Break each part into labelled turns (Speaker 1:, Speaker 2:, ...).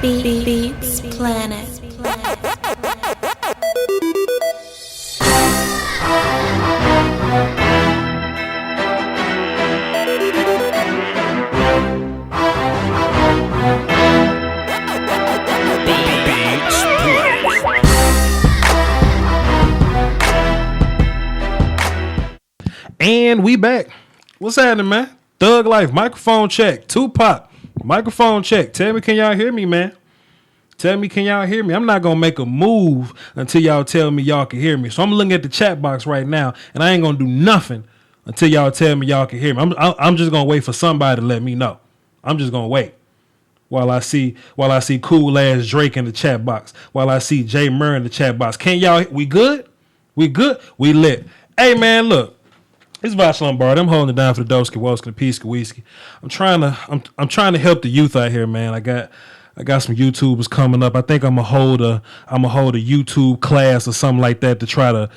Speaker 1: Beats Planet.
Speaker 2: And we back. What's happening, man? Thug Life, microphone check. Tupac, microphone check. Tell me, can y'all hear me, man? Tell me, can y'all hear me? I'm not going to make a move until y'all tell me y'all can hear me. So I'm looking at the chat box right now, and I ain't going to do nothing until y'all tell me y'all can hear me. I'm just going to wait for somebody to let me know. I'm just going to wait while I see cool ass Drake in the chat box, while I see Jay Murray in the chat box. Can y'all, we good? We good? We lit. Hey, man, look. It's Voch Lombardi. I'm holding it down for the Doski, Woski, the Peace, Whiskey. I'm trying to help the youth out here, man. I got some YouTubers coming up. I think I'm gonna hold a YouTube class or something like that to try to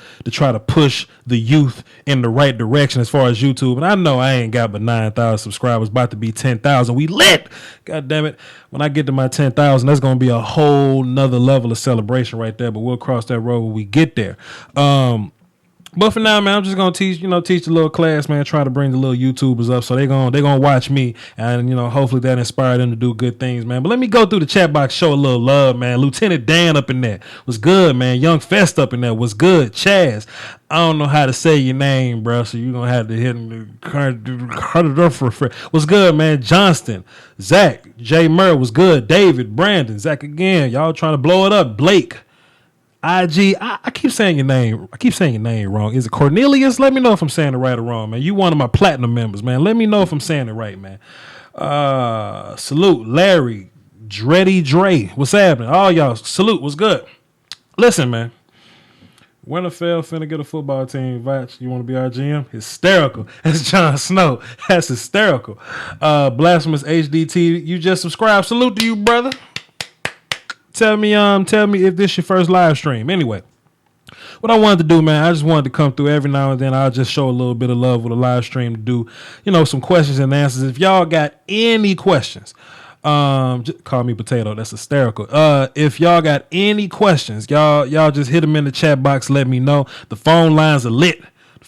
Speaker 2: push the youth in the right direction as far as YouTube. And I know I ain't got but 9,000 subscribers, about to be 10,000. We lit. God damn it. When I get to my 10,000, that's gonna be a whole nother level of celebration right there. But we'll cross that road when we get there. But for now, man, I'm just gonna teach the little class, man. Try to bring the little YouTubers up, so they gonna watch me, and hopefully that inspire them to do good things, man. But let me go through the chat box, show a little love, man. Lieutenant Dan up in there was good, man. Young Fest up in there was good. Chaz, I don't know how to say your name, bro, so you're gonna have to hit him. Cut it up for free. What's good, man? Johnston, Zach, Jay Murray was good. David, Brandon, Zach again. Y'all trying to blow it up. Blake. IG, I keep saying your name. I keep saying your name wrong. Is it Cornelius? Let me know if I'm saying it right or wrong, man. You one of my platinum members, man. Let me know if I'm saying it right, man. Salute, Larry, Dreddy Dre. What's happening? All y'all, salute. What's good? Listen, man. Winterfell finna get a football team. Voch, you want to be our GM? Hysterical. That's Jon Snow. That's hysterical. Blasphemous HDT, you just subscribed. Salute to you, brother. Tell me if this your first live stream. Anyway, what I wanted to do, man, I just wanted to come through every now and then. I'll just show a little bit of love with a live stream to do, some questions and answers. If y'all got any questions, just call me potato. That's hysterical. If y'all got any questions, y'all just hit them in the chat box. Let me know. The phone lines are lit.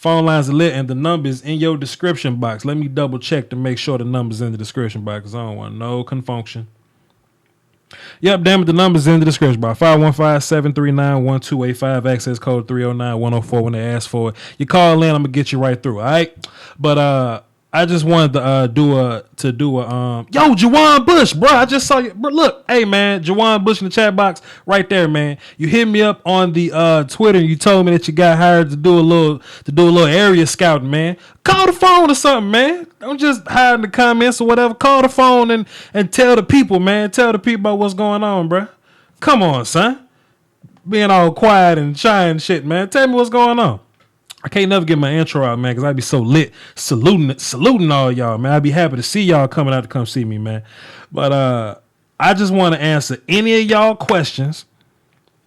Speaker 2: And the numbers in your description box. Let me double check to make sure the numbers in the description box, because I don't want no confunction. Yep, damn it, the number's in the description box. 515-739-1285, access code 309-104 when they ask for it. You call in, I'm gonna get you right through, all right? But I just wanted to do a yo, Jawan Bush, bro. I just saw you, bro. Look, hey man, Jawan Bush in the chat box right there, man. You hit me up on the Twitter and you told me that you got hired to do a little area scouting, man. Call the phone or something, man. Don't just hide in the comments or whatever. Call the phone and tell the people, man. Tell the people about what's going on, bro. Come on, son. Being all quiet and shy and shit, man. Tell me what's going on. I can't never get my intro out, man, because I'd be so lit saluting all y'all, man. I'd be happy to see y'all coming out to come see me, man. But I just want to answer any of y'all questions.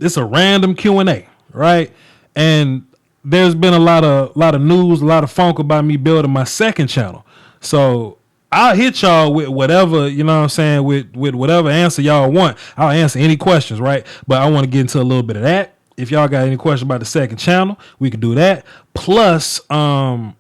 Speaker 2: It's a random Q&A, right? And there's been a lot of news, a lot of funk about me building my second channel. So I'll hit y'all with whatever, with whatever answer y'all want. I'll answer any questions, right? But I want to get into a little bit of that. If y'all got any questions about the second channel, we can do that. Plus, I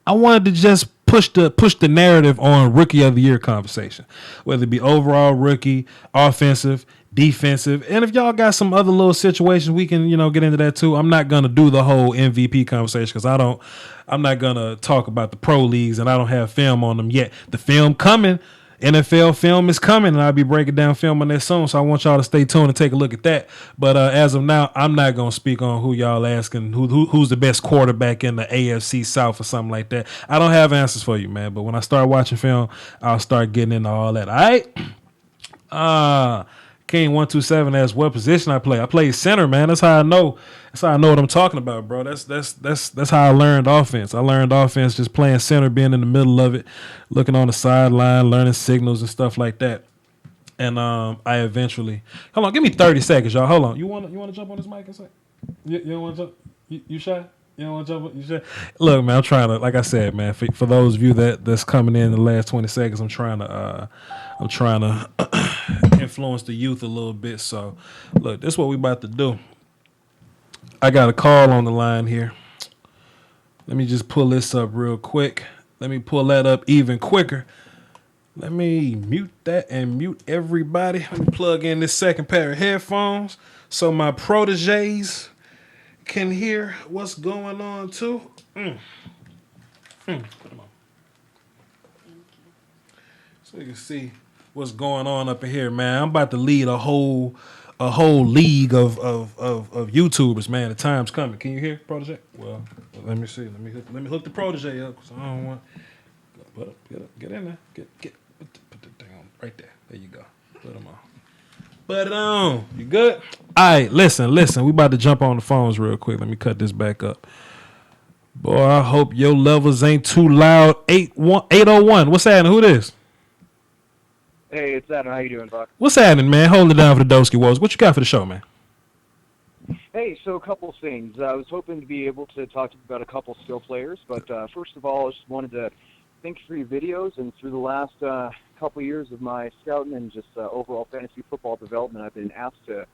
Speaker 2: wanted to just push the narrative on Rookie of the Year conversation, whether it be overall rookie, offensive, defensive, and if y'all got some other little situations, we can get into that too. I'm not gonna do the whole MVP conversation because I'm not gonna talk about the pro leagues and I don't have film on them yet. The film coming. NFL film is coming, and I'll be breaking down film on that soon, so I want y'all to stay tuned and take a look at that. But as of now, I'm not going to speak on who y'all asking, who's the best quarterback in the AFC South or something like that. I don't have answers for you, man, but when I start watching film, I'll start getting into all that. All right? King 127 asks what position I play. I play center, man. That's how I know. That's how I know what I'm talking about, bro. That's how I learned offense. I learned offense just playing center, being in the middle of it, looking on the sideline, learning signals and stuff like that. And I eventually hold on. Give me 30 seconds, y'all. Hold on. You want to jump on this mic? You don't want to jump? You shy? You don't want to jump? You shy? Look, man. I'm trying to, like I said, man. For those of you that's coming in the last 20 seconds, I'm trying to influence the youth a little bit. So, look, this is what we about to do. I got a call on the line here. Let me just pull this up real quick. Let me pull that up even quicker. Let me mute that and mute everybody. Let me plug in this second pair of headphones so my proteges can hear what's going on too. Put them on. So you can see what's going on up in here, man. I'm about to lead a whole league of YouTubers, man. The time's coming. Can you hear, protege? Well, let me see. Let me hook the protege up because I don't want. Get in there. Put the thing on right there. There you go. Put them on. Put it on. You good? All right. Listen. We about to jump on the phones real quick. Let me cut this back up. Boy, I hope your levels ain't too loud. 801. What's happening? Who this?
Speaker 3: Hey, it's Adam. How you doing, Buck?
Speaker 2: What's happening, man? Hold it down for the Doski Wolves. What you got for the show, man?
Speaker 3: Hey, so a couple things. I was hoping to be able to talk to you about a couple skill players, but first of all, I just wanted to thank you for your videos. And through the last couple years of my scouting and just overall fantasy football development, I've been asked to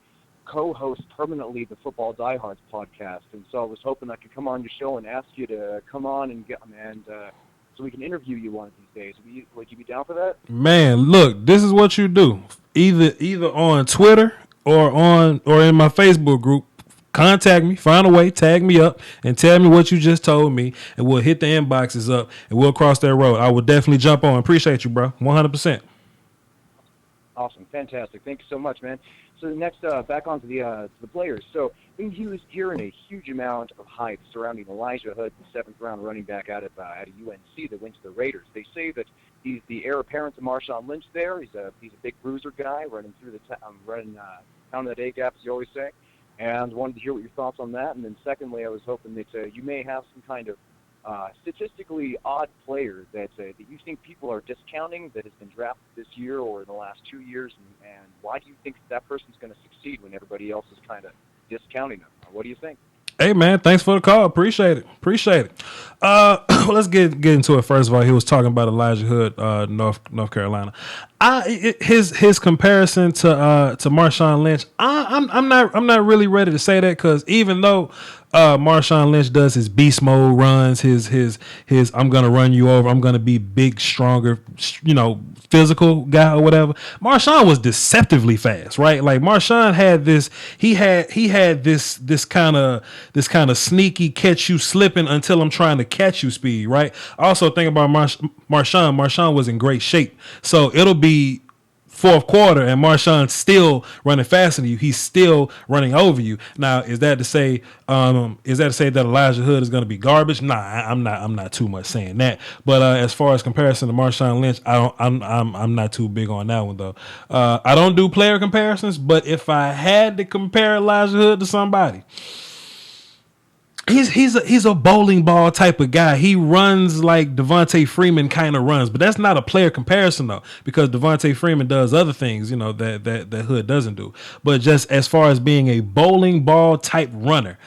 Speaker 3: co-host permanently the Football Diehards podcast. And so I was hoping I could come on your show and ask you to come on and so we can interview you one of these days. Would you be down for that?
Speaker 2: Man, look, this is what you do. Either on Twitter or in my Facebook group. Contact me, find a way, tag me up, and tell me what you just told me, and we'll hit the inboxes up, and we'll cross that road. I will definitely jump on. Appreciate you, bro. 100%.
Speaker 3: Awesome. Fantastic. Thank you so much, man. So next, back onto the players. So I think he was hearing a huge amount of hype surrounding Elijah Hood, the seventh-round running back out of UNC that went to the Raiders. They say that he's the heir apparent to Marshawn Lynch there. He's a big bruiser guy running through pounding that A-gap, as you always say. And wanted to hear what your thoughts on that. And then secondly, I was hoping that you may have some kind of statistically odd player that you think people are discounting that has been drafted this year or in the last 2 years, and why do you think that person's going to succeed when everybody else is kind of discounting them? What do you think?
Speaker 2: Hey, man, thanks for the call. Appreciate it. Let's get into it. First of all, he was talking about Elijah Hood, North Carolina. His comparison to Marshawn Lynch, I'm not really ready to say that, because even though Marshawn Lynch does his beast mode runs, his I'm gonna run you over, I'm gonna be big, stronger, physical guy or whatever. Marshawn was deceptively fast, right? Like Marshawn had this, he had this kind of sneaky catch you slipping until I'm trying to catch you speed, right? Also think about Marshawn was in great shape, so it'll be fourth quarter and Marshawn's still running faster than you. He's still running over you. Now, is that to say that Elijah Hood is going to be garbage? Nah, I'm not too much saying that. But as far as comparison to Marshawn Lynch, I'm not too big on that one though. I don't do player comparisons, but if I had to compare Elijah Hood to somebody, He's a bowling ball type of guy. He runs like Devontae Freeman kind of runs, but that's not a player comparison though, because Devontae Freeman does other things, that Hood doesn't do. But just as far as being a bowling ball type runner,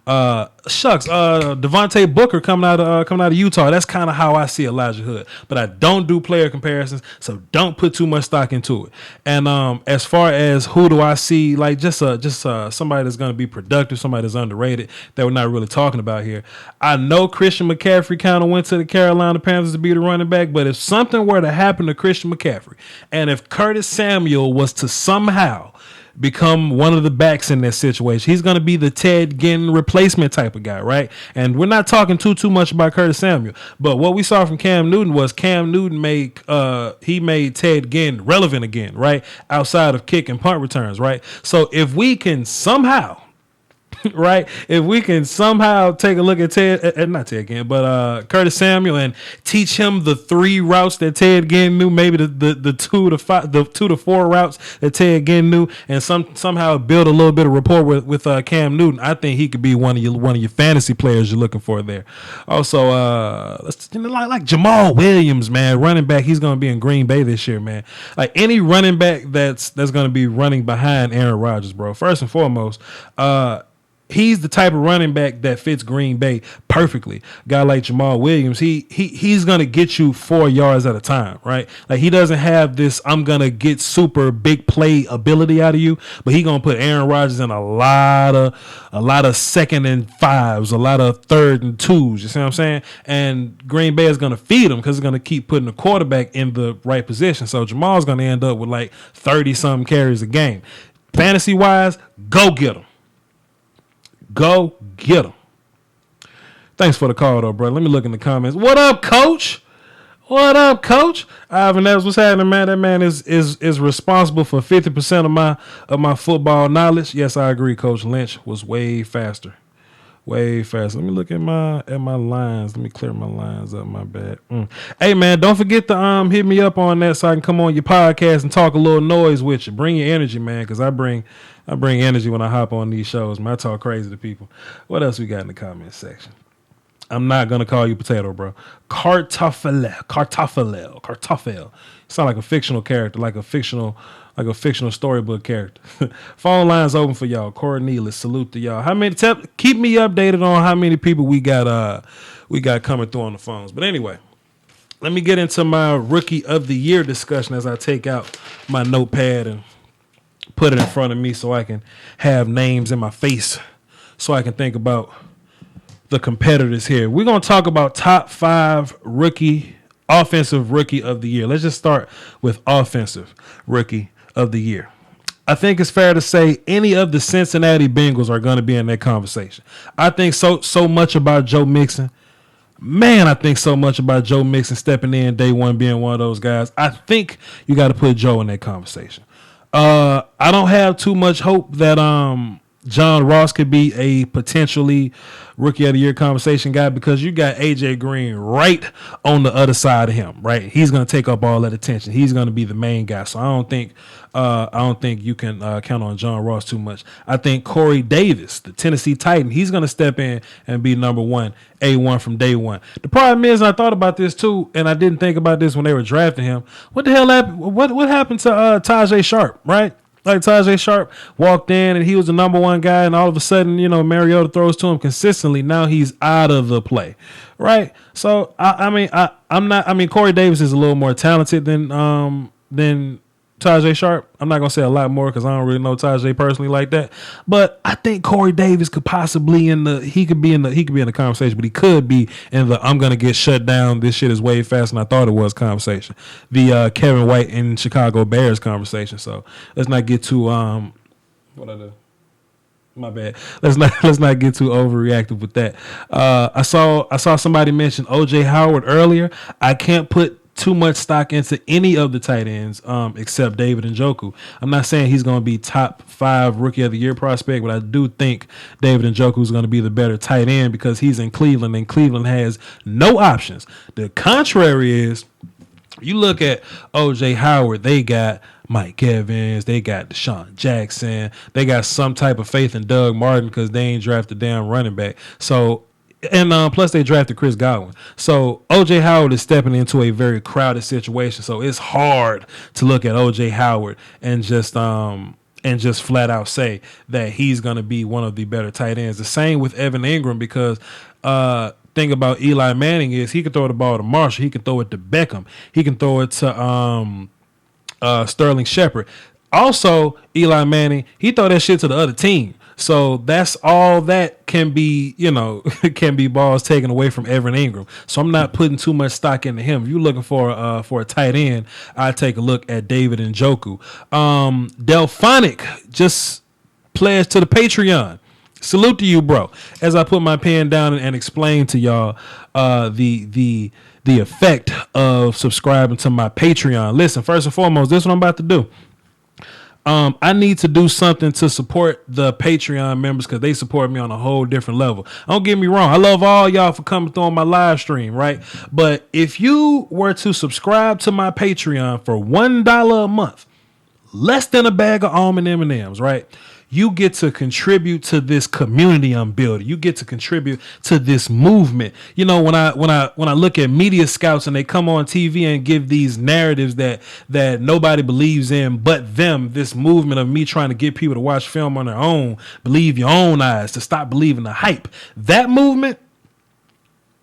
Speaker 2: Devontae Booker coming out of Utah. That's kind of how I see Elijah Hood. But I don't do player comparisons, so don't put too much stock into it. And as far as who do I see, like just somebody that's going to be productive, somebody that's underrated that we're not really talking about here. I know Christian McCaffrey kind of went to the Carolina Panthers to be the running back, but if something were to happen to Christian McCaffrey, and if Curtis Samuel was to somehow become one of the backs in that situation, he's going to be the Ted Ginn replacement type of guy, right? And we're not talking too much about Curtis Samuel, but what we saw from Cam Newton was Cam Newton made Ted Ginn relevant again, right? Outside of kick and punt returns, right? So if we can somehow right? If we can somehow take a look at Curtis Samuel and teach him the 3 routes that Ted Ginn knew, maybe the 2 to 4 routes that Ted Ginn knew, and somehow build a little bit of rapport with Cam Newton, I think he could be one of your fantasy players you're looking for there. Also, like Jamal Williams, man, running back, he's going to be in Green Bay this year, man. Like any running back that's going to be running behind Aaron Rodgers, bro. First and foremost, he's the type of running back that fits Green Bay perfectly. Guy like Jamal Williams, he's gonna get you 4 yards at a time, right? Like he doesn't have this I'm gonna get super big play ability out of you, but he gonna put Aaron Rodgers in a lot of 2nd and 5s, a lot of 3rd and 2s. You see what I'm saying? And Green Bay is gonna feed him because it's gonna keep putting the quarterback in the right position. So Jamal's gonna end up with like 30 something carries a game. Fantasy wise, go get him. Go get him. Thanks for the call, though, bro. Let me look in the comments. What up, Coach? What up, Coach? Ivan Evans, what's happening, man? That man is responsible for 50% of my football knowledge. Yes, I agree. Coach Lynch was way faster. Way faster. Let me look at my lines. Let me clear my lines up. My bad. Hey, man, don't forget to hit me up on that so I can come on your podcast and talk a little noise with you. Bring your energy, man, because I bring energy when I hop on these shows. Man, I talk crazy to people. What else we got in the comment section? I'm not gonna call you potato, bro. Kartoffel. Sound like a fictional character, like a fictional storybook character. Phone lines open for y'all. Cornelius, salute to y'all. Keep me updated on how many people we got coming through on the phones. But anyway, let me get into my rookie of the year discussion as I take out my notepad and put it in front of me so I can have names in my face so I can think about the competitors here. We're going to talk about top 5 offensive rookie of the year. Let's just start with offensive rookie of the year. I think it's fair to say any of the Cincinnati Bengals are going to be in that conversation. I think so much about Joe Mixon. Man, I think so much about Joe Mixon stepping in day one, being one of those guys. I think you got to put Joe in that conversation. I don't have too much hope that John Ross could be a potentially rookie of the year conversation guy because you got AJ Green right on the other side of him, right? He's going to take up all that attention. He's going to be the main guy. So I don't think you can count on John Ross too much. I think Corey Davis, the Tennessee Titan, he's going to step in and be number one, A1 from day one. The problem is, and I thought about this too, and I didn't think about this when they were drafting him. What the hell happened? What happened to Tajay Sharp, right? Like Tajay Sharp walked in and he was the number one guy, and all of a sudden, Mariota throws to him consistently. Now he's out of the play, right? So Corey Davis is a little more talented than Tajay Sharp. I'm not gonna say a lot more because I don't really know Tajay personally like that. But I think Corey Davis could possibly he could be in the conversation, but he could be in the I'm gonna get shut down. This shit is way faster than I thought it was conversation. The Kevin White and Chicago Bears conversation. So let's not get too what I do. My bad. Let's not get too overreactive with that. I saw somebody mention OJ Howard earlier. I can't put too much stock into any of the tight ends except David Njoku. I'm not saying he's going to be top 5 rookie of the year prospect, but I do think David Njoku is going to be the better tight end because he's in Cleveland and Cleveland has no options. The contrary is, you look at OJ Howard, they got Mike Evans, they got Deshaun Jackson, they got some type of faith in Doug Martin because they ain't drafted damn running back. So, and plus they drafted Chris Godwin. So OJ Howard is stepping into a very crowded situation. So it's hard to look at OJ Howard and just flat out say that he's going to be one of the better tight ends. The same with Evan Ingram because thing about Eli Manning is he can throw the ball to Marshall, he can throw it to Beckham, he can throw it to Sterling Shepard. Also, Eli Manning, he throw that shit to the other team. So that's all that can be, can be balls taken away from Evan Ingram. So I'm not putting too much stock into him. If you're looking for a tight end, I'd take a look at David Njoku. Delphonic just pledged to the Patreon. Salute to you, bro. As I put my pen down and explain to y'all the effect of subscribing to my Patreon. Listen, first and foremost, this is what I'm about to do. I need to do something to support the Patreon members because they support me on a whole different level. Don't get me wrong. I love all y'all for coming through on my live stream, right? But if you were to subscribe to my Patreon for $1 a month, less than a bag of almond M&Ms, right? you get to contribute to this community I'm building. You get to contribute to this movement. You know, when I look at media scouts and they come on TV and give these narratives that nobody believes in but them, this movement of me trying to get people to watch film on their own, believe your own eyes, to stop believing the hype. That movement,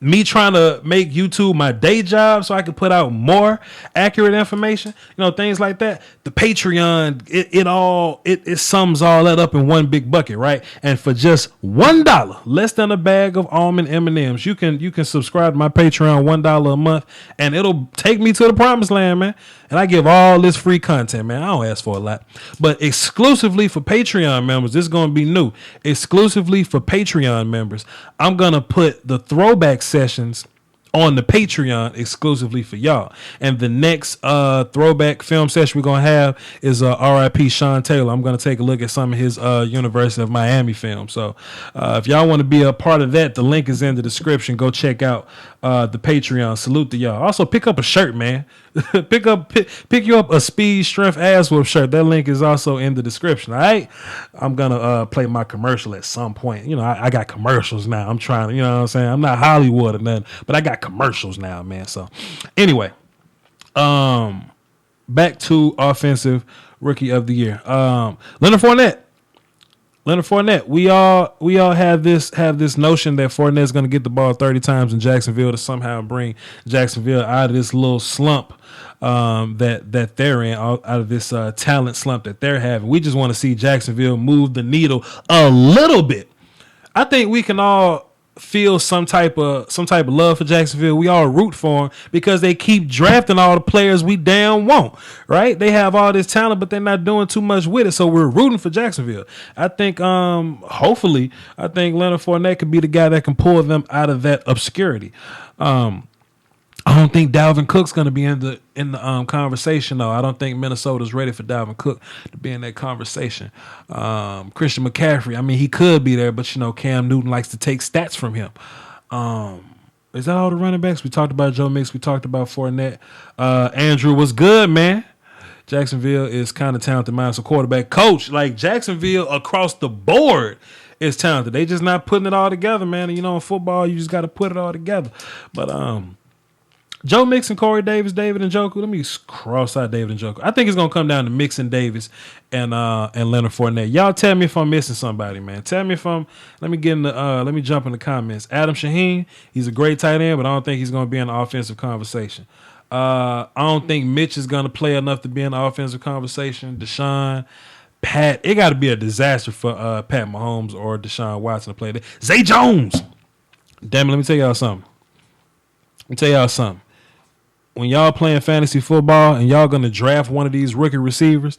Speaker 2: me trying to make YouTube my day job so I can put out more accurate information, you know, things like that. The Patreon, it sums all that up in one big bucket, right? And for just $1, less than a bag of almond M&Ms, you can subscribe to my Patreon, $1 a month, and it'll take me to the promised land, man. And I give all this free content, man. I don't ask for a lot, but exclusively for Patreon members, this is going to be new. Exclusively for Patreon members, I'm going to put the throwback sessions on the Patreon exclusively for y'all. And the next throwback film session we're going to have is R.I.P. Sean Taylor. I'm going to take a look at some of his University of Miami films. So if y'all want to be a part of that, the link is in the description. Go check out the Patreon. Salute to y'all. Also, pick up a shirt, man. pick you up a Speed Strength Ass Whoop shirt. That link is also in the description. All right, I'm gonna play my commercial at some point. You know, I got commercials now. I'm trying to, you know what I'm saying, I'm not Hollywood or nothing, but I got commercials now, man. So anyway, back to offensive rookie of the year. Leonard Fournette. We all have this notion that Fournette's going to get the ball 30 times in Jacksonville to somehow bring Jacksonville out of this little slump that they're in, out of this talent slump that they're having. We just want to see Jacksonville move the needle a little bit. I think we can all feel some type of love for Jacksonville. We all root for them because they keep drafting all the players we damn want, right? They have all this talent, but they're not doing too much with it. So we're rooting for Jacksonville. I think, hopefully, Leonard Fournette could be the guy that can pull them out of that obscurity. I don't think Dalvin Cook's going to be in the conversation, though. I don't think Minnesota's ready for Dalvin Cook to be in that conversation. Christian McCaffrey, I mean, he could be there, but, you know, Cam Newton likes to take stats from him. Is that all the running backs? We talked about Joe Mix. We talked about Fournette. Andrew was good, man. Jacksonville is kind of talented minus a quarterback. Coach, like Jacksonville across the board is talented. They just not putting it all together, man. And, you know, in football, you just got to put it all together. But Joe Mixon, Corey Davis, David Njoku. Let me cross out David Njoku. I think it's gonna come down to Mixon, Davis, and Leonard Fournette. Y'all tell me if I'm missing somebody, man. Tell me if I'm. Let me jump in the comments. Adam Shaheen, he's a great tight end, but I don't think he's gonna be in the offensive conversation. I don't think Mitch is gonna play enough to be in the offensive conversation. Deshaun, Pat, it got to be a disaster for Pat Mahomes or Deshaun Watson to play that. Zay Jones. Damn it, let me tell y'all something. When y'all playing fantasy football and y'all gonna draft one of these rookie receivers,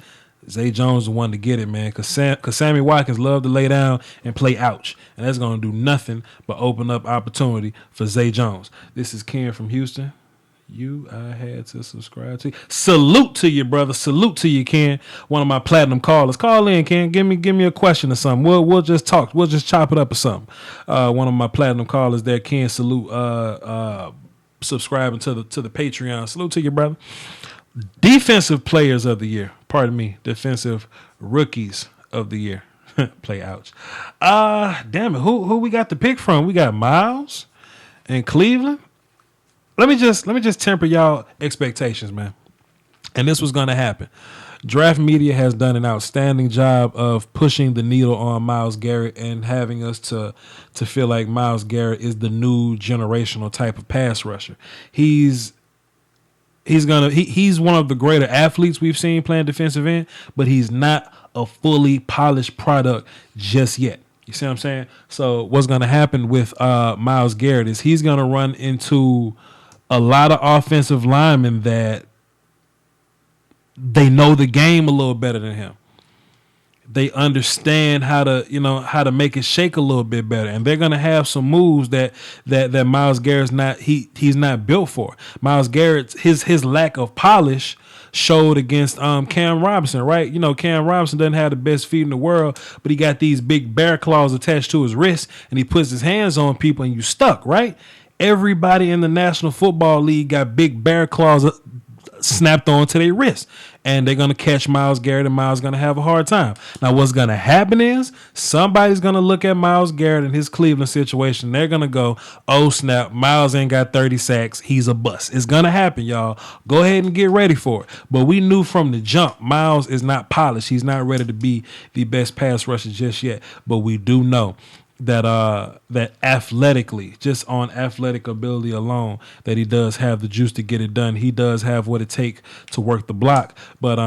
Speaker 2: Zay Jones is the one to get it, man. Cause Sammy Watkins love to lay down and play ouch, and that's gonna do nothing but open up opportunity for Zay Jones. This is Ken from Houston. I had to subscribe to you. Salute to you, brother. Salute to you, Ken. One of my platinum callers. Call in, Ken. Give me a question or something. We'll just talk. We'll just chop it up or something. One of my platinum callers there, Ken. Salute. Subscribing to the Patreon. Salute to you, brother. Defensive players of the year. Pardon me. Defensive rookies of the year. Play ouch. Damn it. Who we got to pick from? We got Miles in Cleveland. Let me just temper y'all expectations, man. And this was gonna happen. Draft Media has done an outstanding job of pushing the needle on Myles Garrett and having us to feel like Myles Garrett is the new generational type of pass rusher. He's one of the greater athletes we've seen playing defensive end, but he's not a fully polished product just yet. You see what I'm saying? So what's going to happen with Myles Garrett is he's going to run into a lot of offensive linemen that they know the game a little better than him. They understand how to make it shake a little bit better, and they're gonna have some moves that Myles Garrett's he's not built for. Myles Garrett's his lack of polish showed against Cam Robinson, right? You know, Cam Robinson doesn't have the best feet in the world, but he got these big bear claws attached to his wrist, and he puts his hands on people, and you stuck, right? Everybody in the National Football League got big bear claws snapped onto their wrist, and they're gonna catch Myles Garrett, and Myles gonna have a hard time. Now, what's gonna happen is somebody's gonna look at Myles Garrett and his Cleveland situation. They're gonna go, "Oh snap, Myles ain't got 30 sacks. He's a bust." It's gonna happen, y'all. Go ahead and get ready for it. But we knew from the jump, Myles is not polished. He's not ready to be the best pass rusher just yet. But we do know that athletically, just on athletic ability alone, that he does have the juice to get it done. He does have what it takes to work the block, but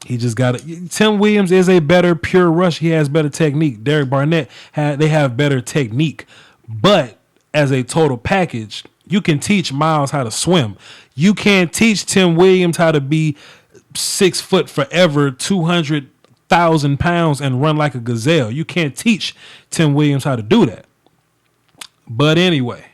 Speaker 2: he just got it. Tim Williams is a better pure rush. He has better technique. Derek Barnett they have better technique, but as a total package, you can teach Myles how to swim. You can't teach Tim Williams how to be 6 foot forever, 200,000 pounds and run like a gazelle. You can't teach Tim Williams how to do that. But anyway,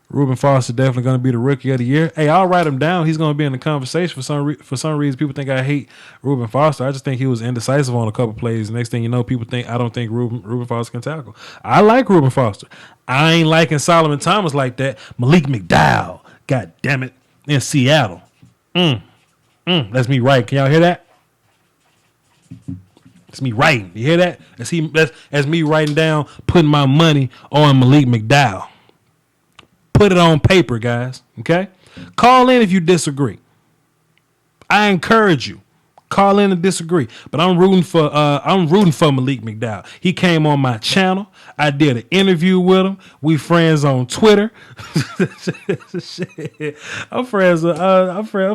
Speaker 2: Reuben Foster definitely going to be the rookie of the year. Hey, I'll write him down. He's going to be in the conversation. For some reason, people think I hate Reuben Foster. I just think he was indecisive on a couple plays. Next thing you know, people think I don't think Reuben Foster can tackle. I like Reuben Foster. I ain't liking Solomon Thomas like that. Malik McDowell, god damn it, in Seattle. That's me right. Can y'all hear that? It's me writing. You hear that? That's me writing down, putting my money on Malik McDowell. Put it on paper, guys. Okay? Call in if you disagree. I encourage you. Call in and disagree. But I'm rooting for Malik McDowell. He came on my channel. I did an interview with him. We friends on Twitter. Shit. I'm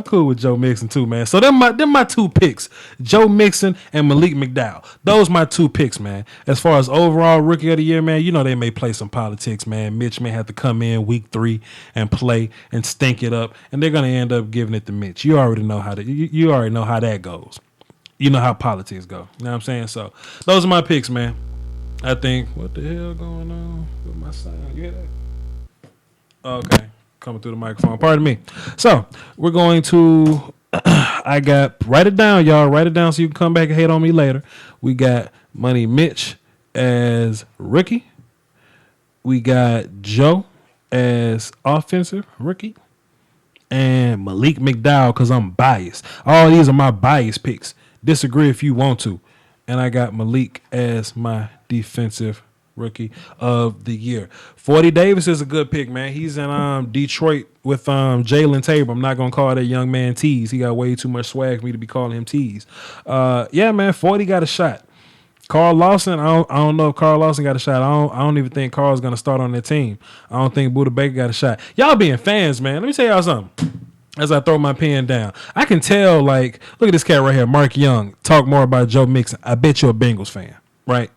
Speaker 2: cool with Joe Mixon too, man. So them my two picks. Joe Mixon and Malik McDowell. Those my two picks, man. As far as overall rookie of the year, man, you know they may play some politics, man. Mitch may have to come in week 3 and play and stink it up, and they're gonna end up giving it to Mitch. You already know how that goes. You know how politics go. You know what I'm saying? So those are my picks, man. I think, what the hell going on with my sound? You hear that? Okay. Coming through the microphone. Pardon me. So we're going to, write it down, y'all. Write it down so you can come back and hate on me later. We got Money Mitch as rookie. We got Joe as offensive rookie. And Malik McDowell because I'm biased. All these are my biased picks. Disagree if you want to. And I got Malik as my defensive rookie of the year. 40 Davis is a good pick, man. He's in Detroit with Jalen Tabor. I'm not going to call that young man Tease. He got way too much swag for me to be calling him Tease. Yeah, man, 40 got a shot. Carl Lawson, I don't know if Carl Lawson got a shot. I don't even think Carl's going to start on that team. I don't think Buda Baker got a shot. Y'all being fans, man. Let me tell y'all something. As I throw my pen down, I can tell, like, look at this cat right here, Mark Young, talk more about Joe Mixon. I bet you're a Bengals fan, right?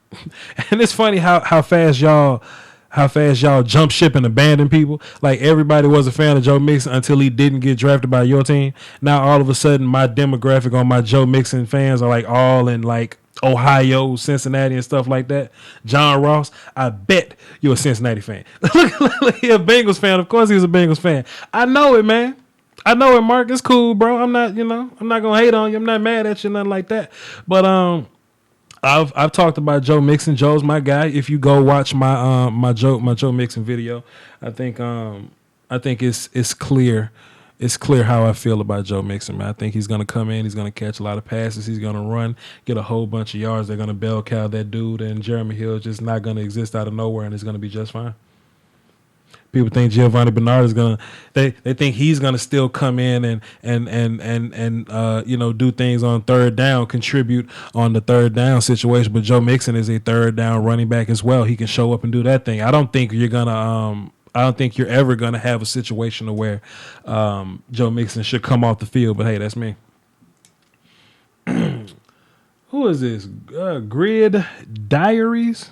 Speaker 2: And it's funny how fast y'all jump ship and abandon people. Like, everybody was a fan of Joe Mixon until he didn't get drafted by your team. Now, all of a sudden, my demographic on my Joe Mixon fans are, like, all in, like, Ohio, Cincinnati, and stuff like that. John Ross, I bet you're a Cincinnati fan. Look, he a Bengals fan. Of course he's a Bengals fan. I know it, man. I know it, Mark. It's cool, bro. I'm not gonna hate on you. I'm not mad at you, nothing like that. But I've talked about Joe Mixon. Joe's my guy. If you go watch my my Joe Mixon video, I think it's clear. It's clear how I feel about Joe Mixon, man. I think he's gonna come in. He's gonna catch a lot of passes. He's gonna run, get a whole bunch of yards. They're gonna bell cow that dude, and Jeremy Hill is just not gonna exist out of nowhere, and it's gonna be just fine. People think Giovanni Bernard is gonna. They think he's gonna still come in and do things on third down, contribute on the third down situation. But Joe Mixon is a third down running back as well. He can show up and do that thing. I don't think you're ever gonna have a situation where Joe Mixon should come off the field. But hey, that's me. Who is this? Grid Diaries.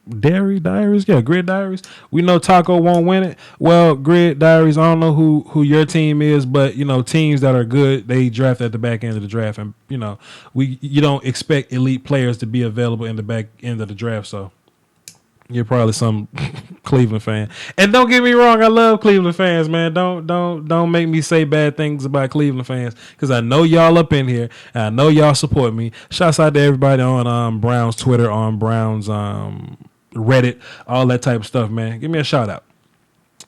Speaker 2: Diaries, yeah, Grid Diaries. We know Taco won't win it. Well, Grid Diaries, I don't know who your team is, but teams that are good, they draft at the back end of the draft, and you don't expect elite players to be available in the back end of the draft. So you're probably some Cleveland fan. And don't get me wrong, I love Cleveland fans, man. Don't make me say bad things about Cleveland fans, because I know y'all up in here and I know y'all support me. Shouts out to everybody on Brown's Twitter, on Brown's Reddit, all that type of stuff, man. Give me a shout out.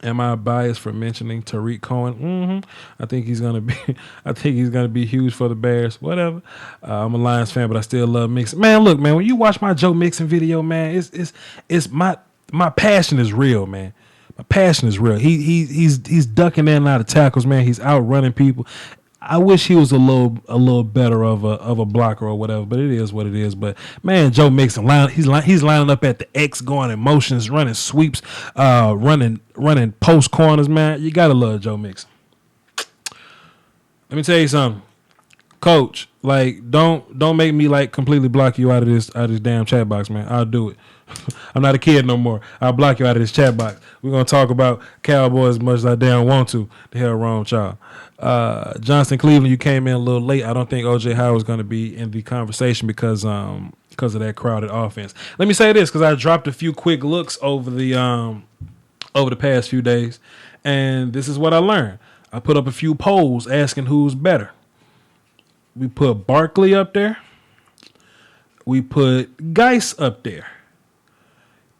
Speaker 2: Am I biased for mentioning Tariq Cohen? I think he's gonna be. I think he's gonna be huge for the Bears. Whatever. I'm a Lions fan, but I still love Mixon. Man, look, man. When you watch my Joe Mixon video, man, it's my passion is real, man. My passion is real. He's ducking in and out of tackles, man. He's outrunning people. I wish he was a little better of a blocker or whatever, but it is what it is. But man, Joe Mixon he's lining up at the X, going in motions, running sweeps, running post corners. Man, you gotta love Joe Mixon. Let me tell you something, Coach. Like, don't make me like completely block you out of this damn chat box, man. I'll do it. I'm not a kid no more. I'll block you out of this chat box. We're gonna talk about Cowboys as much as I damn want to. The hell wrong with y'all. Johnston Cleveland, you came in a little late. I don't think OJ Howard's gonna be in the conversation because of that crowded offense. Let me say this, because I dropped a few quick looks over the past few days, and this is what I learned. I put up a few polls asking who's better. We put Barkley up there. We put Geis up there.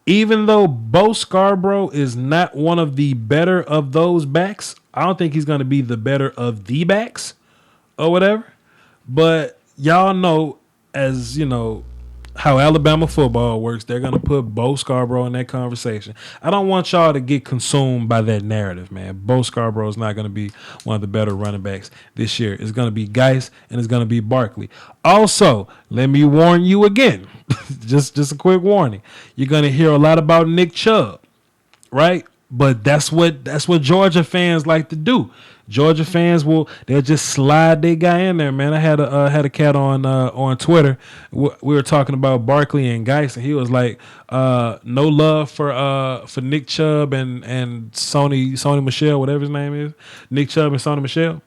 Speaker 2: Even though Bo Scarborough is not one of the better of those backs, I don't think he's going to be the better of the backs or whatever. But y'all know, as you know, how Alabama football works. They're going to put Bo Scarborough in that conversation. I don't want y'all to get consumed by that narrative, man. Bo Scarborough is not going to be one of the better running backs this year. It's going to be Geis and it's going to be Barkley. Also, let me warn you again, just a quick warning. You're going to hear a lot about Nick Chubb, right? But that's what Georgia fans like to do. Georgia fans they'll just slide their guy in there, man. I had a cat on Twitter. We were talking about Barkley and Geis, and he was like, no love for Nick Chubb and Sony Michel, whatever his name is, Nick Chubb and Sony Michel.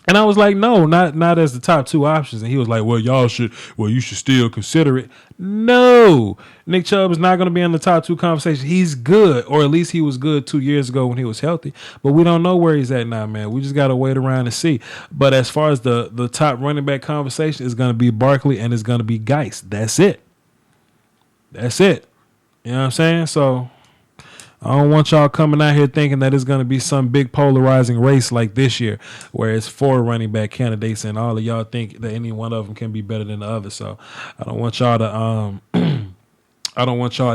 Speaker 2: And I was like, no, not as the top two options. And he was like, you should still consider it. No, Nick Chubb is not going to be in the top two conversation. He's good, or at least he was good 2 years ago when he was healthy. But we don't know where he's at now, man. We just got to wait around and see. But as far as the top running back conversation, it's going to be Barkley and it's going to be Geis. That's it. You know what I'm saying? So I don't want y'all coming out here thinking that it's going to be some big polarizing race like this year where it's 4 running back candidates and all of y'all think that any one of them can be better than the other. So I don't want y'all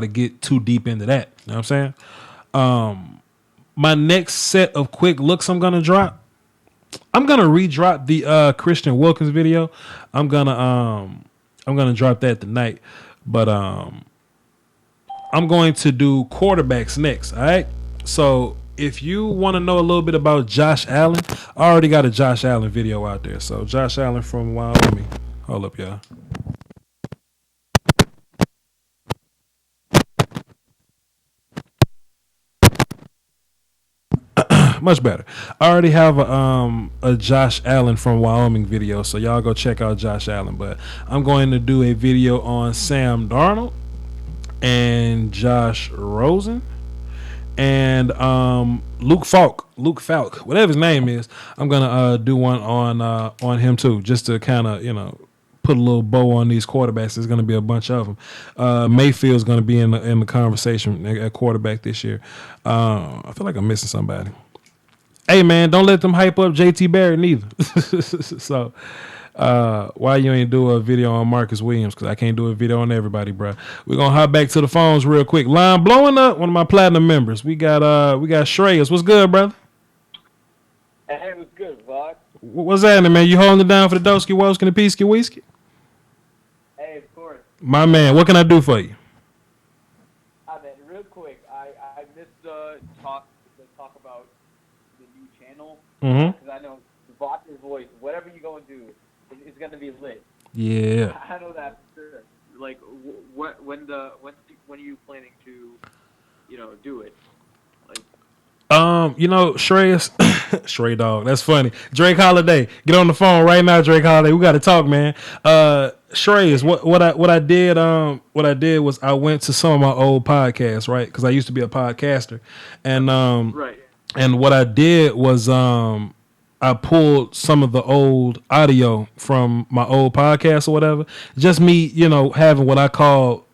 Speaker 2: to get too deep into that. You know what I'm saying? My next set of quick looks I'm going to drop. I'm going to re-drop the Christian Wilkins video. I'm going to drop that tonight. But I'm going to do quarterbacks next, all right? So if you want to know a little bit about Josh Allen, I already got a Josh Allen video out there. So Josh Allen from Wyoming. Hold up, y'all. Much better. I already have a Josh Allen from Wyoming video, so y'all go check out Josh Allen. But I'm going to do a video on Sam Darnold and Josh Rosen and Luke Falk, whatever his name is. I'm gonna do one on him too, just to kind of put a little bow on these quarterbacks. There's gonna be a bunch of them. Mayfield's gonna be in the conversation at quarterback this year. I feel like I'm missing somebody. Hey man, don't let them hype up JT Barrett neither. So. Why you ain't do a video on Marcus Williams? Because I can't do a video on everybody, bro. We're gonna hop back to the phones real quick. Line blowing up. One of my platinum members. We got Shreyas. What's good, brother?
Speaker 4: Hey, what's good, Voch?
Speaker 2: What's happening, man? You holding it down for the Doski Woski and the Peasky Whiskey?
Speaker 4: Hey, of course.
Speaker 2: My man, what can I do for you?
Speaker 4: Man, real quick, I missed the talk about the new channel. Because I know Voch's voice, whatever you go and do, it's gonna be lit.
Speaker 2: Yeah.
Speaker 4: I know that for sure. Like, when are you planning to, do it? Like,
Speaker 2: Shreyas, Shrey Dog. That's funny. Drake Holiday, get on the phone right now, Drake Holiday. We got to talk, man. Shreyas, what I did was I went to some of my old podcasts, right? Because I used to be a podcaster, and
Speaker 4: right.
Speaker 2: And what I did was I pulled some of the old audio from my old podcast or whatever. Just me, having what I call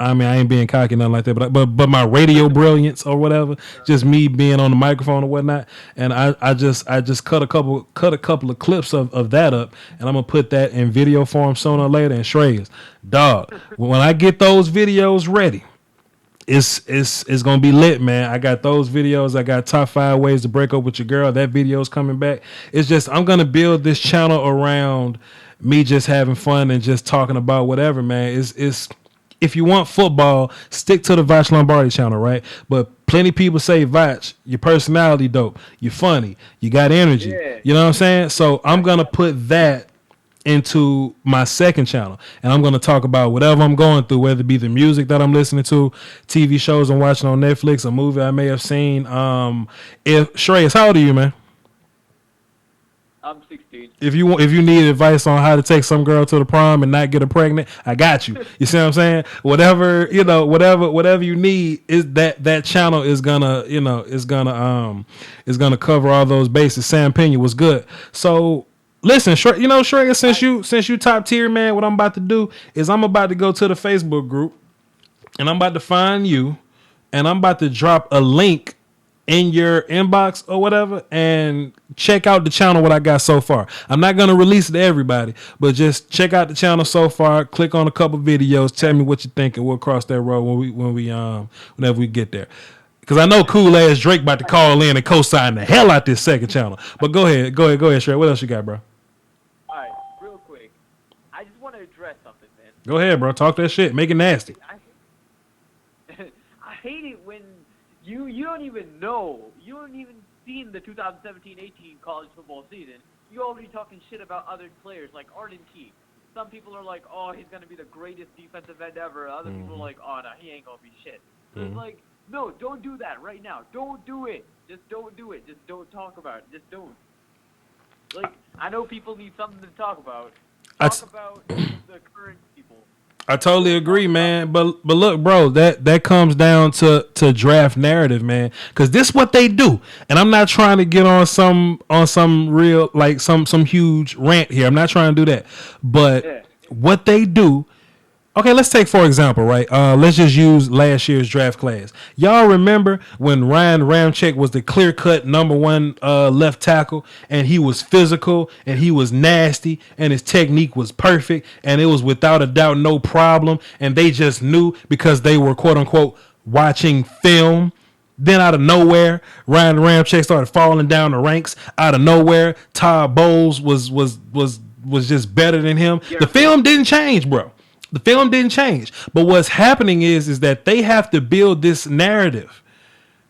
Speaker 2: I mean, I ain't being cocky, nothing like that, but my radio brilliance or whatever, just me being on the microphone or whatnot, and I just cut a couple of clips of that up, and I'm gonna put that in video form sooner or later. And Shreyas, dog, when I get those videos ready, it's gonna be lit, man. I got those videos. I got top 5 ways to break up with your girl. That video's coming back. It's just I'm gonna build this channel around me just having fun and just talking about whatever, man. It's if you want football, stick to the Voch Lombardi channel, right? But plenty people say, Voch, your personality dope, you're funny, you got energy.
Speaker 4: Yeah.
Speaker 2: You know what I'm saying? So I'm gonna put that into my second channel, and I'm going to talk about whatever I'm going through, whether it be the music that I'm listening to, TV shows I'm watching on Netflix, a movie I may have seen. If Shreyas, how old are you, man?
Speaker 4: I'm 16.
Speaker 2: If you need advice on how to take some girl to the prom and not get her pregnant, I got you. You see what I'm saying? Whatever you need, is that channel is gonna cover all those bases. Sam Pena was good. So listen, Shreyas, since you top tier, man, what I'm about to do is I'm about to go to the Facebook group, and I'm about to find you, and I'm about to drop a link in your inbox or whatever, and check out the channel what I got so far. I'm not gonna release it to everybody, but just check out the channel so far. Click on a couple videos, tell me what you think, and we'll cross that road whenever we get there. Because I know cool ass Drake about to call in and co-sign the hell out this second channel. But go ahead, Shrey. What else you got, bro?
Speaker 4: All right, real quick. I just want to address something, man.
Speaker 2: Go ahead, bro. Talk that shit. Make it nasty.
Speaker 4: I hate it when you don't even know. You don't even seen the 2017-18 college football season. You're already talking shit about other players like Arden Key. Some people are like, oh, he's going to be the greatest defensive end ever. Other people are like, oh, no, he ain't going to be shit. So it's like, no, don't do that right now. Don't do it. Just don't do it. Just don't talk about it. Just don't. Like, I know people need something to talk about. Talk about the current people.
Speaker 2: I totally agree, man. But look, bro, that comes down to draft narrative, man. Because this is what they do, and I'm not trying to get on some real like some huge rant here. I'm not trying to do that. But what they do. Okay, let's take for example, right? Let's just use last year's draft class. Y'all remember when Ryan Ramczyk was the clear-cut number 1 left tackle, and he was physical, and he was nasty, and his technique was perfect, and it was without a doubt no problem, and they just knew because they were quote-unquote watching film. Then out of nowhere, Ryan Ramczyk started falling down the ranks. Out of nowhere, Todd Bowles was just better than him. The film didn't change, bro. The film didn't change. But what's happening is that they have to build this narrative.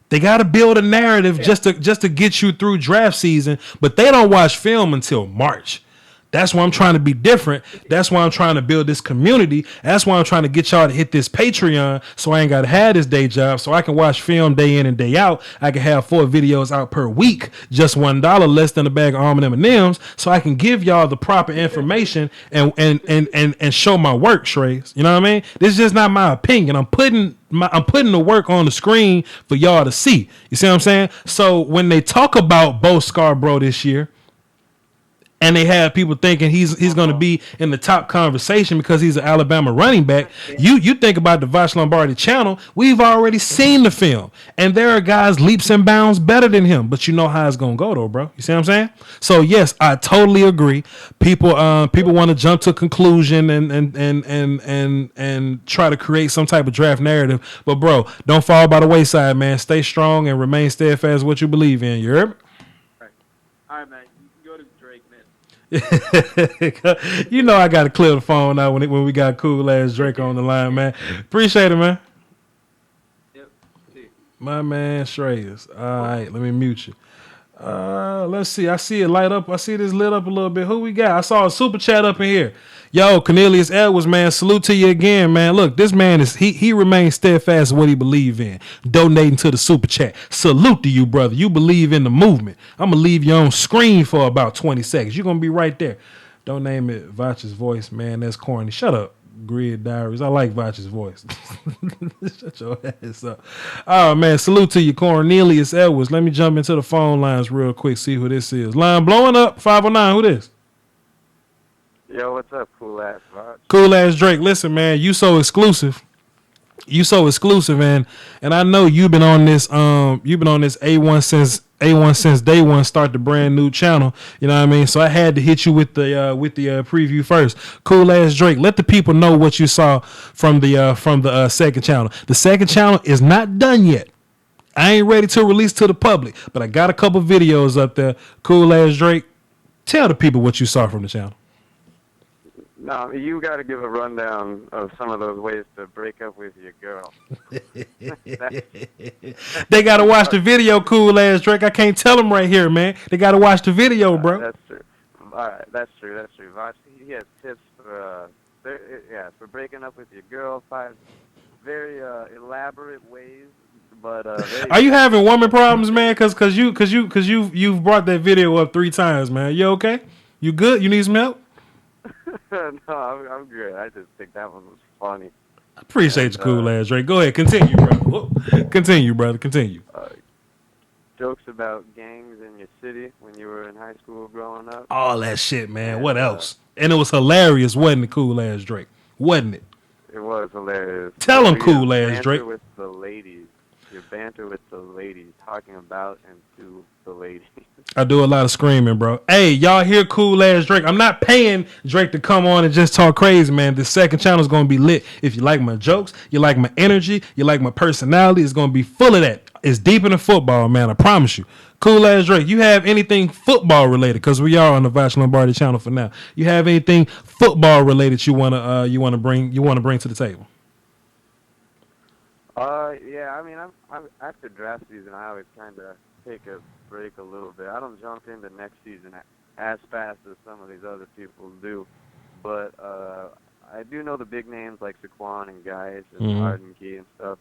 Speaker 2: They got to build a narrative just to get you through draft season, but they don't watch film until March. That's why I'm trying to be different. That's why I'm trying to build this community. That's why I'm trying to get y'all to hit this Patreon so I ain't got to have this day job so I can watch film day in and day out. I can have 4 videos out per week, just $1 less than a bag of almond M&Ms, so I can give y'all the proper information and show my work, Shreyas. You know what I mean? This is just not my opinion. I'm putting the work on the screen for y'all to see. You see what I'm saying? So when they talk about Bo Scarborough this year, and they have people thinking he's going to be in the top conversation because he's an Alabama running back. You think about the Voch Lombardi channel. We've already seen the film, and there are guys leaps and bounds better than him. But you know how it's going to go, though, bro. You see what I'm saying? So yes, I totally agree. People want to jump to a conclusion and try to create some type of draft narrative. But bro, don't fall by the wayside, man. Stay strong and remain steadfast in what you believe in. You heard me?
Speaker 4: All right, man. Go to Drake, man.
Speaker 2: You know I got to clear the phone out when we got cool ass Drake on the line, man. Appreciate it, man.
Speaker 4: Yep. See.
Speaker 2: My man Shreyas. All right, let me mute you. Let's see. I see it light up. I see this lit up a little bit. Who we got? I saw a super chat up in here. Yo, Cornelius Edwards, man, salute to you again, man. Look, this man he remains steadfast in what he believes in, donating to the super chat. Salute to you, brother. You believe in the movement. I'm gonna leave you on screen for about 20 seconds. You're gonna be right there. Don't name it Voch's voice, man. That's corny. Shut up, Grid Diaries. I like Voch's voice. Shut your ass up. Oh man, salute to you, Cornelius Edwards. Let me jump into the phone lines real quick. See who this is. Line blowing up. 509. Who this?
Speaker 5: Yo, what's up, cool ass Voch?
Speaker 2: Cool ass Drake. Listen, man, you so exclusive. You so exclusive, man. And I know you've been on this A1 since day one. Start the brand new channel. You know what I mean? So I had to hit you with the preview first. Cool ass Drake. Let the people know what you saw from the second channel. The second channel is not done yet. I ain't ready to release to the public, but I got a couple videos up there. Cool ass Drake. Tell the people what you saw from the channel.
Speaker 5: No, you got to give a rundown of some of those ways to break up with your girl.
Speaker 2: They got to watch the video, cool ass Drake. I can't tell them right here, man. They got to watch the video, bro.
Speaker 5: That's true. All right, that's true. Voch, he has tips for breaking up with your girl. 5 very elaborate ways. But
Speaker 2: are you having woman problems, man? Cause you've brought that video up 3 times, man. You okay? You good? You need some help?
Speaker 5: No, I'm good. I just think that one was funny.
Speaker 2: I appreciate you, cool ass Drake. Go ahead, continue, brother. Continue, brother. Continue.
Speaker 5: Jokes about gangs in your city when you were in high school growing up.
Speaker 2: All that shit, man. And, what else? And it was hilarious, wasn't it, cool ass Drake? Wasn't it?
Speaker 5: It was hilarious.
Speaker 2: Tell him, cool ass Drake.
Speaker 5: With the ladies. Your banter with the ladies, talking about and to the ladies.
Speaker 2: I do a lot of screaming, bro. Hey, y'all hear cool ass Drake? I'm not paying Drake to come on and just talk crazy, man. The second channel is going to be lit. If you like my jokes, you like my energy, you like my personality, it's going to be full of that. It's deeper than football, man. I promise you. Cool ass Drake, you have anything football related? Because we are on the Voch Lombardi channel for now. You have anything football related you wanna bring to the table?
Speaker 5: Yeah, I mean, I'm after draft season, I always kind of take a break a little bit. I don't jump into next season as fast as some of these other people do, but I do know the big names like Saquon and guys and Arden Key and stuff.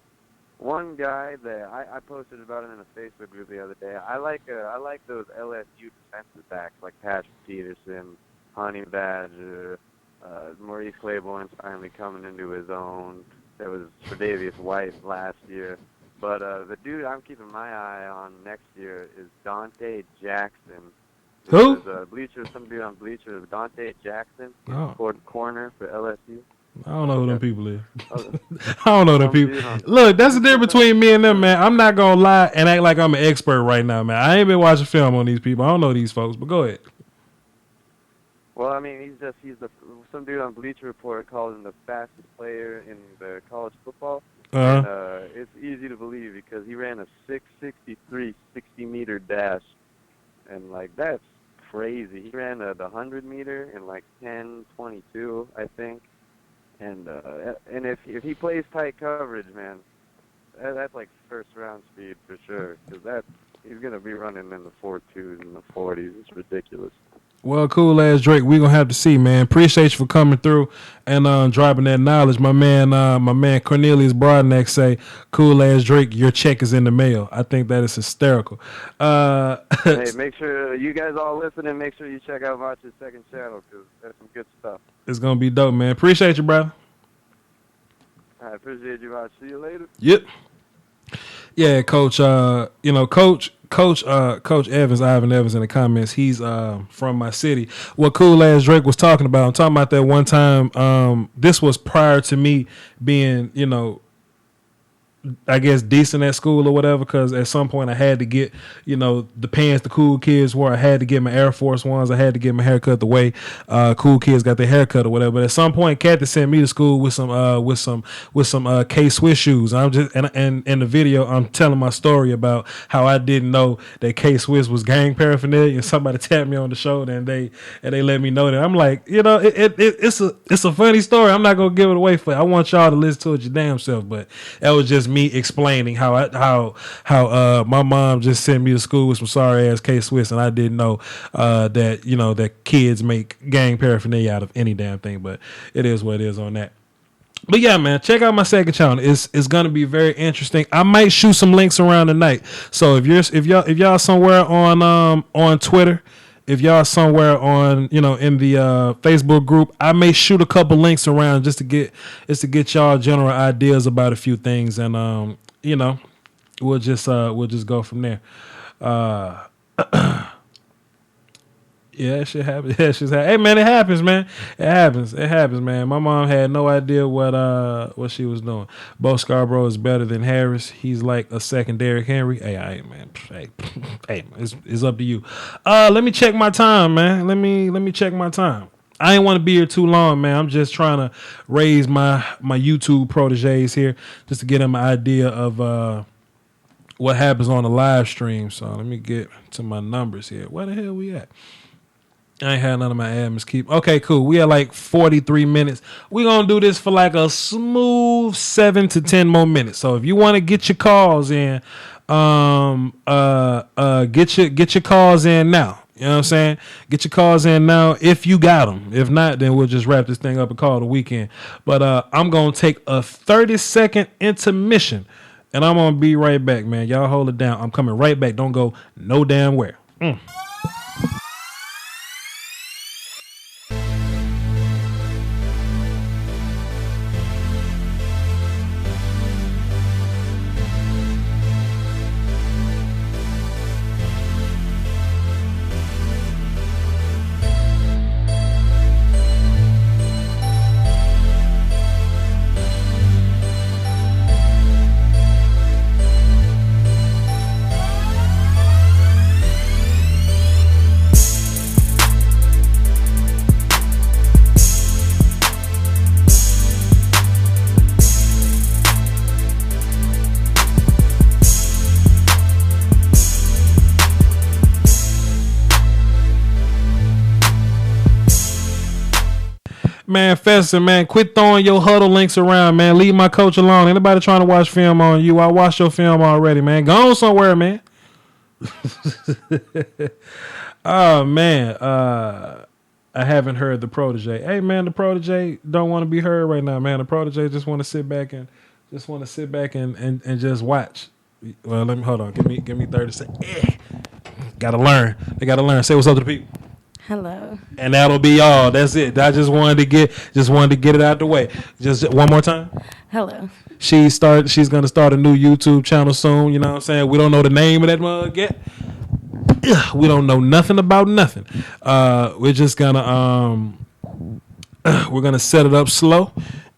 Speaker 5: One guy that I posted about him in a Facebook group the other day. I like those LSU defensive backs like Patrick Peterson, Honey Badger, Maurice Claiborne's finally coming into his own. There was Tre'Davious White last year. But the dude I'm keeping my eye on next year is Dante Jackson.
Speaker 2: Who?
Speaker 5: Some dude on Bleachers, Dante Jackson, corner for LSU.
Speaker 2: I don't know who them people is. I don't know them people. Look, that's the difference between me and them, man. I'm not going to lie and act like I'm an expert right now, man. I ain't been watching film on these people. I don't know these folks, but go ahead.
Speaker 5: Well, I mean, some dude on Bleacher Report called him the fastest player in the college football. And, it's easy to believe because he ran a 6.63 60-meter dash, and like that's crazy. He ran the 100-meter in like 10:22, I think. And if he plays tight coverage, man, that's like first round speed for sure. Because he's gonna be running in the 4.2s and the 40s. It's ridiculous.
Speaker 2: Well, cool ass Drake, we gonna have to see, man. Appreciate you for coming through and dropping that knowledge. My man Cornelius Broadneck say, cool ass Drake, your check is in the mail. I think that is hysterical.
Speaker 5: Hey, make sure you guys all listen and make sure you check out Voch's second channel because that's some good stuff.
Speaker 2: It's gonna be dope, man. Appreciate you, brother.
Speaker 5: I appreciate you, Voch. See you later.
Speaker 2: Yep. Yeah, Coach. Coach Evans, Ivan Evans, in the comments, he's from my city. What cool ass Drake was talking about, I'm talking about that one time. This was prior to me being, I guess decent at school or whatever, because at some point I had to get, the pants the cool kids wore. I had to get my Air Force Ones. I had to get my hair cut the way cool kids got their hair cut or whatever. But at some point, Kathy sent me to school with some K-Swiss shoes. I'm just and in the video I'm telling my story about how I didn't know that K-Swiss was gang paraphernalia, and somebody tapped me on the shoulder and they let me know that. I'm like, it's a funny story. I'm not gonna give it away for you. I want y'all to listen to it your damn self, but that was just me explaining how my mom just sent me to school with some sorry ass K-Swiss, and I didn't know that kids make gang paraphernalia out of any damn thing, but it is what it is on that. But yeah, man, check out my second channel. It's gonna be very interesting. I might shoot some links around tonight. So if y'all somewhere on Twitter, if y'all somewhere on in the Facebook group, I may shoot a couple links around just to get y'all general ideas about a few things, and we'll just go from there. Yeah, that shit happens. Yeah, shit happens. Hey man, it happens, man. It happens. It happens, man. My mom had no idea what she was doing. Bo Scarborough is better than Harris. He's like a secondary Henry. Hey, man. Hey, it's up to you. Let me check my time, man. Let me check my time. I ain't want to be here too long, man. I'm just trying to raise my YouTube proteges here, just to get them an idea of what happens on the live stream. So let me get to my numbers here. Where the hell we at? I ain't had none of my admins keep. Okay, cool. We at like 43 minutes. We gonna do this for like a smooth 7 to 10 more minutes. So if you want to get your calls in, get your calls in now. You know what I'm saying? Get your calls in now if you got them. If not, then we'll just wrap this thing up and call it a weekend. But I'm gonna take a 30-second intermission, and I'm gonna be right back, man. Y'all hold it down. I'm coming right back. Don't go no damn where. Man, Fester, man, quit throwing your huddle links around, man. Leave my coach alone. Anybody trying to watch film on you? I watched your film already, man. Go on somewhere, man. Oh, man. I haven't heard the protege. Hey, man, the protege don't want to be heard right now, man. The protege just want to sit back and just watch. Well, let me hold on. Give me 30 seconds. Gotta learn. They gotta learn. Say what's up to the people.
Speaker 1: Hello.
Speaker 2: And that'll be all. That's it. I just wanted to get it out the way. Just one more time.
Speaker 1: Hello.
Speaker 2: She's gonna start a new YouTube channel soon. You know what I'm saying? We don't know the name of that mug yet. We don't know nothing about nothing. We're just gonna we're gonna set it up slow,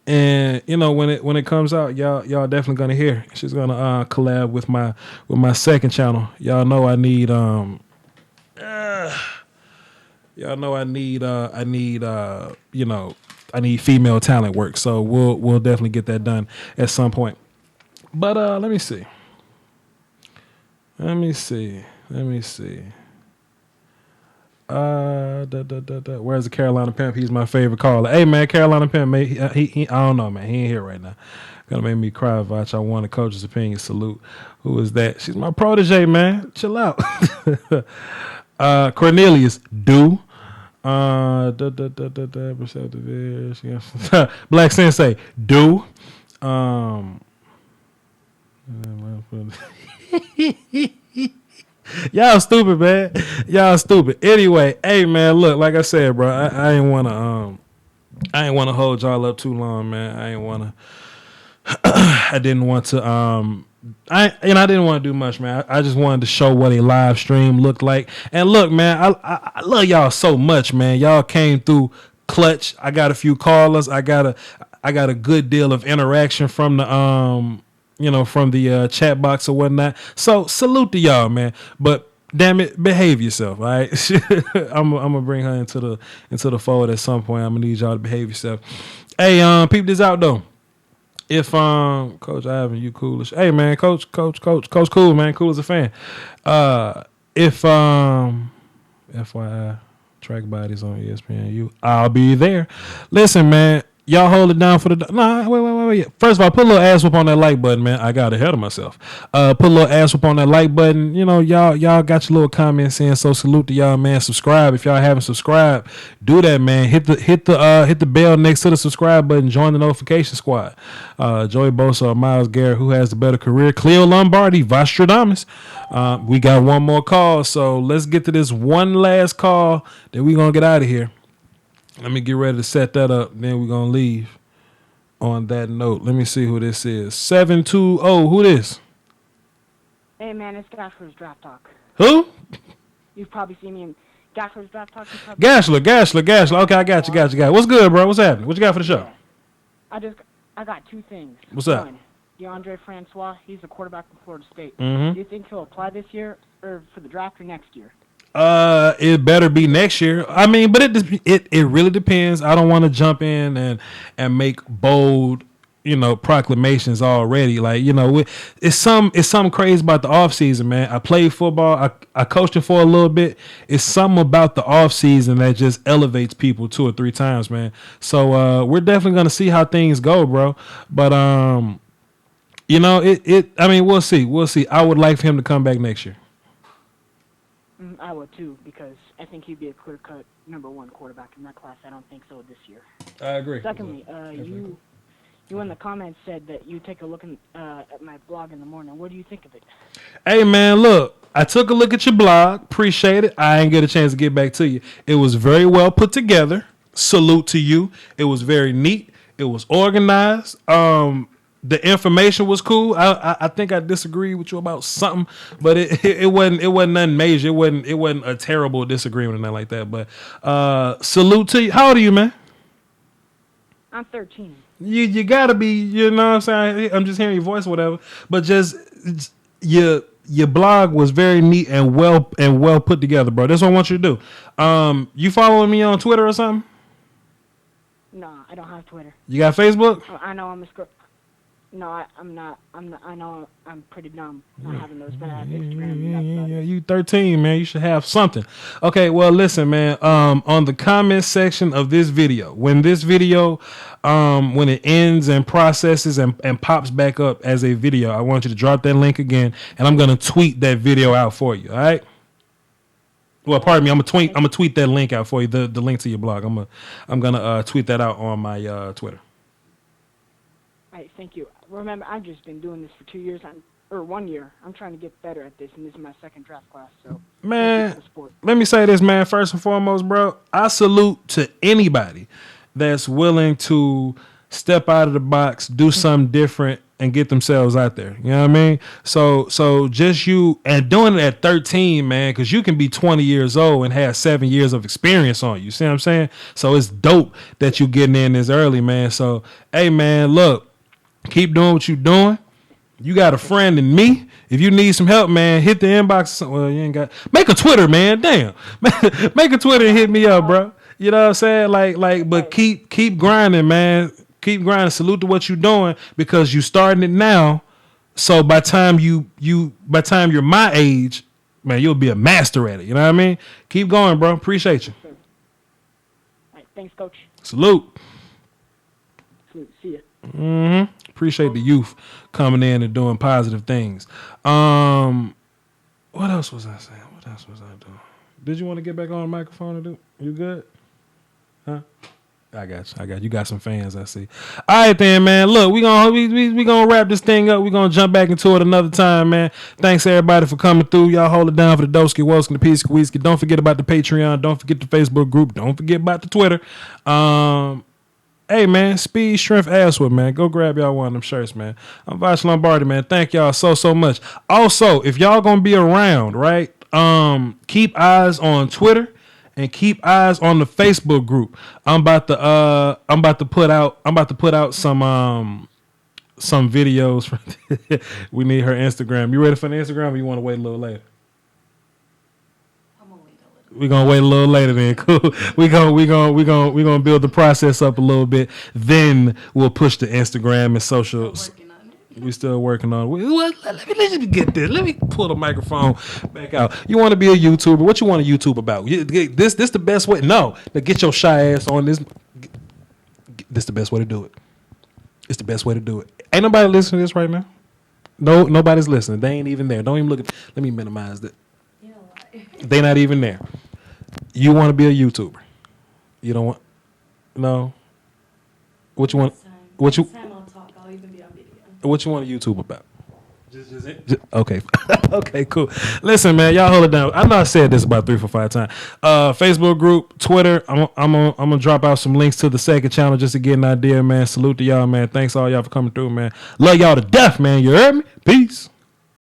Speaker 2: and you know when it comes out, y'all definitely gonna hear. She's gonna collab with my second channel. Y'all know I need I need female talent work. So we'll definitely get that done at some point. But let me see. Where's the Carolina Pimp? He's my favorite caller. Hey man, Carolina Pimp, man, he I don't know, man. He ain't here right now. Gonna make me cry, Voch. I want a coach's opinion. Salute. Who is that? She's my protege, man. Chill out. Cornelius, do. Black Sensei, do. Y'all stupid, man. Y'all stupid. Anyway, hey man, look, like I said, bro, I ain't wanna hold y'all up too long, man. I didn't want to I didn't want to do much, man. I just wanted to show what a live stream looked like. And look, man, I love y'all so much, man. Y'all came through clutch. I got a few callers. I got a good deal of interaction from the from the chat box or whatnot. So salute to y'all, man. But damn it, behave yourself, all right? I'm gonna bring her into the fold at some point. I'm gonna need y'all to behave yourself. Hey, peep this out though. If Coach Ivan, you cool as hey man, Coach cool, man, cool as a fan. If FYI, track bodies on ESPNU, I'll be there. Listen, man, y'all hold it down for the wait. First of all, put a little ass whoop on that like button, man. I got ahead of myself. Put a little ass whoop on that like button. You know, y'all got your little comments in, so salute to y'all, man. Subscribe if y'all haven't subscribed. Do that, man. Hit the bell next to the subscribe button. Join the notification squad. Joey Bosa or Myles Garrett, who has the better career? Voch Lombardi, Vostradamus. We got one more call, so let's get to this one last call. Then we gonna get out of here. Let me get ready to set that up. Then we're going to leave on that note. Let me see who this is. 720. Who this?
Speaker 6: Hey, man, it's Josh from Draft Talk.
Speaker 2: Who?
Speaker 6: You've probably seen me in Gashler's Draft Talk.
Speaker 2: Gashler. Okay, I got you. What's good, bro? What's happening? What you got for the show?
Speaker 6: Yeah. I got two things.
Speaker 2: What's up?
Speaker 6: One, DeAndre Francois, he's a quarterback from Florida State.
Speaker 2: Mm-hmm.
Speaker 6: Do you think he'll apply this year or for the draft or next year?
Speaker 2: It better be next year. I mean, but it really depends. I don't want to jump in and make bold, proclamations already. Like, it's something crazy about the off season, man. I played football. I coached it for a little bit. It's something about the off season that just elevates people 2 or 3 times, man. So we're definitely gonna see how things go, bro. But I mean, we'll see. I would like for him to come back next year.
Speaker 6: I would too, because I think he'd be a clear-cut number 1 quarterback in that class. I don't think so this year.
Speaker 2: I agree.
Speaker 6: Secondly, you in the comments said that you take a look at my blog in the morning. What do you think of it?
Speaker 2: Hey, man, look, I took a look at your blog. Appreciate it. I ain't get a chance to get back to you. It was very well put together. Salute to you. It was very neat. It was organized. The information was cool. I think I disagree with you about something, but it wasn't nothing major. It wasn't a terrible disagreement or nothing like that. But salute to you. How old are you, man?
Speaker 6: I'm 13.
Speaker 2: You gotta be. You know what I'm saying? I'm just hearing your voice, or whatever. But just your blog was very neat and well put together, bro. That's what I want you to do. You following me on Twitter or something?
Speaker 6: No, I don't have Twitter.
Speaker 2: You got Facebook?
Speaker 6: I know I'm a screw. No, I'm not. I know I'm pretty dumb not having those, but I have Instagram.
Speaker 2: Yeah, you 13, man. You should have something. Okay, well, listen, man. On the comment section of this video, when this video, when it ends and processes and pops back up as a video, I want you to drop that link again, and I'm gonna tweet that video out for you. All right. Well, pardon me. I'm gonna tweet that link out for you. The link to your blog. I'm gonna tweet that out on my Twitter.
Speaker 6: All right, thank you. Remember, I've just been doing this for 2 years, or 1 year. I'm trying to get better at this, and this is my second draft class. So,
Speaker 2: man, let me say this, man. First and foremost, bro, I salute to anybody that's willing to step out of the box, do something different, and get themselves out there. You know what I mean? So just you, and doing it at 13, man, because you can be 20 years old and have 7 years of experience on you. See what I'm saying? So it's dope that you getting in this early, man. So, hey, man, look. Keep doing what you're doing. You got a friend in me. If you need some help, man, hit the inbox. Well, you ain't got. Make a Twitter, man. Damn. Make a Twitter and hit me up, bro. You know what I'm saying? Like, but keep grinding, man. Keep grinding. Salute to what you're doing because you starting it now. So by time you're my age, man, you'll be a master at it. You know what I mean? Keep going, bro. Appreciate you.
Speaker 6: All right, thanks, Coach.
Speaker 2: Salute.
Speaker 6: See ya.
Speaker 2: Mm-hmm. Appreciate the youth coming in and doing positive things. What else was I saying? What else was I doing? Did you want to get back on the microphone and do? You good? Huh? I got you. You got some fans, I see. All right, then, man. Look, we gonna wrap this thing up. We gonna jump back into it another time, man. Thanks everybody for coming through. Y'all hold it down for the Doski Woski, the Peace Whiskey. Don't forget about the Patreon. Don't forget the Facebook group. Don't forget about the Twitter. Hey, man, Speed Strength Asswood, man. Go grab y'all one of them shirts, man. I'm Voch Lombardi, man. Thank y'all so much. Also, if y'all gonna be around, right, keep eyes on Twitter and keep eyes on the Facebook group. I'm about to put out some videos. We need her Instagram. You ready for the Instagram or you want to wait a little later? We're gonna wait a little later then. Cool. We're gonna build the process up a little bit. Then we'll push the Instagram and social. We're still working on it. Let me get this. Let me pull the microphone back out. You want to be a YouTuber? What you want to YouTube about? This the best way? No, to get your shy ass on this. This the best way to do it. It's the best way to do it. Ain't nobody listening to this right now. No, nobody's listening. They ain't even there. Don't even look at. Let me minimize that. They not even there. You want to be a YouTuber? You don't want? No. What you want? What you?
Speaker 1: I'll even be on video.
Speaker 2: What you want to YouTube about? Just okay. Okay, cool. Listen, man, y'all hold it down. I know I said this about 3 or 5 times. Facebook group, Twitter. I'm gonna drop out some links to the second channel just to get an idea, man. Salute to y'all, man. Thanks all y'all for coming through, man. Love y'all to death, man. You heard me? Peace.